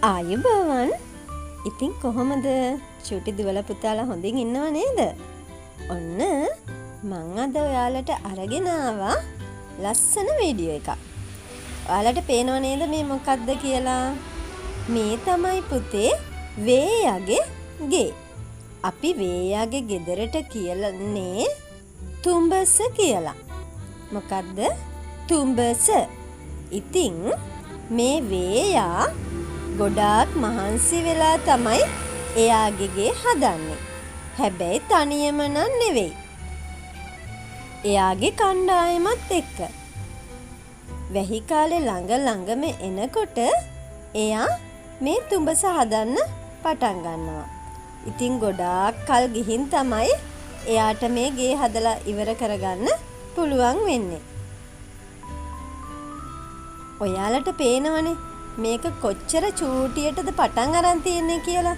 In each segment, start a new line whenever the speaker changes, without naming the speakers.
ආයුබෝවන්. ඉතින් කොහොමද? චූටි දුවලා පුතාලා හොඳින් ඉන්නව නේද? ඔන්න මං අද ඔයාලට අරගෙන ආවා ලස්සන වීඩියෝ එකක්. ඔයාලට පේනව නේද මේ මොකක්ද කියලා? මේ තමයි පුතේ වේයාගේ ගේ. අපි වේයාගේ ගෙදරට කියලන්නේ තුඹස කියලා. මොකද්ද? තුඹස. ඉතින් මේ වේයා ගොඩාක් මහන්සි වෙලා තමයි එයාගේ ගේ හදන්නේ. හැබැයි තනියම නන් නෙවෙයි. එයාගේ කණ්ඩායමත් එක්ක. වැහි කාලේ ළඟම එනකොට එයා මේ තුඹස හදන්න පටන් ගන්නවා. ඉතින් ගොඩාක් කල් ගිහින් තමයි එයාට මේ ගේ හදලා ඉවර කරගන්න පුළුවන් වෙන්නේ. ඔයාලට පේනවනේ මේක කොච්චර චූටියටද පටන් අරන් තියෙන්නේ කියලා.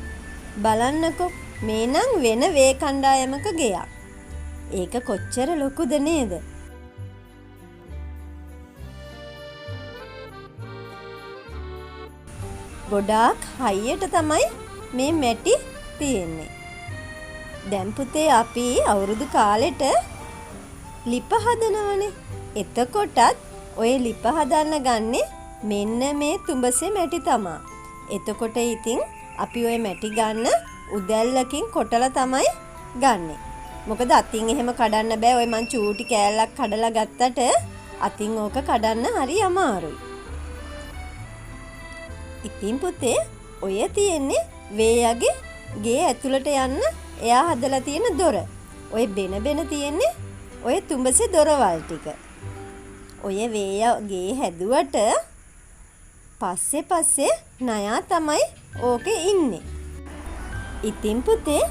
බලන්නකෝ මේ නම් වෙන වේ කණ්ඩායමක ගෙයක්. ඒක කොච්චර ලොකුද නේද? ගොඩාක් හයියට තමයි මේ මැටි තියෙන්නේ. දැන් පුතේ අපි අවුරුදු කාලෙට ලිප හදනවනේ. එතකොටත් ඔය ලිප හදන්න ගන්නේ මෙන්න මේ තුඹසේ මැටි තමා. එතකොට ඉතින් අපි ওই මැටි ගන්න උදැල්ලකින් කොටලා තමයි ගන්නෙ. මොකද අතින් එහෙම කඩන්න බෑ. ඔය මං චූටි කෑල්ලක් කඩලා ගත්තට අතින් ඕක කඩන්න හරි අමාරුයි. ඉතින් පුතේ ඔය තියෙන්නේ වේයාගේ ගේ ඇතුළට යන්න එයා හදලා තියෙන දොර. ඔය බෙන තියෙන්නේ ඔය තුඹසේ දොරවල් ටික. ඔය වේයා ගේ හැදුවට පස්සේ නයා තමයි ඕකේ ඉන්නේ. ඉතින් පුතේ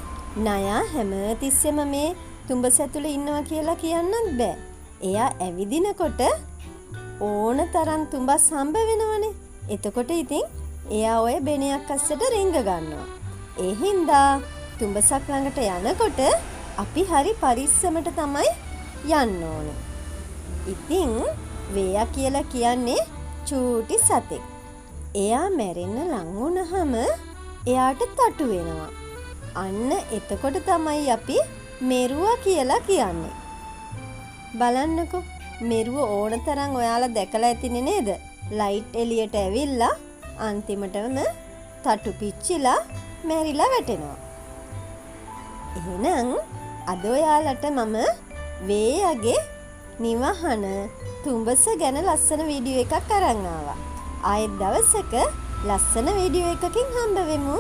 නයා හැමතිස්සෙම මේ තුඹස ඇතුලේ ඉන්නවා කියලා කියන්නත් බෑ. එයා ඇවිදිනකොට ඕන තරම් තුඹස් හම්බ වෙනවනේ. එතකොට ඉතින් එයා ඔය බෙනයක් අස්සට රිංග ගන්නවා. ඒ හින්දා තුඹසක් ළඟට යනකොට අපි හරි පරිස්සමට තමයි යන්න ඕනේ. ඉතින් වේයා කියලා කියන්නේ චූටි සතෙක්. එයා මැරෙන්න ලං වුණාම එයාට තටු වෙනවා. අන්න එතකොට තමයි අපි මෙරුවා කියලා කියන්නේ. බලන්නකෝ මෙරුව ඕන තරම් ඔයාලා දැකලා ඇතිනේ නේද? ලයිට් එළියට ඇවිල්ලා අන්තිමටම තටු පිච්චිලා මැරිලා වැටෙනවා. එහෙනම් අද ඔයාලට මම වේයාගේ නිවහන තුඹස ගැන ලස්සන වීඩියෝ එකක් අරන් ආවා. ආයෙත් දවසක ලස්සන වීඩියෝ එකකින් හම්බ වෙමු.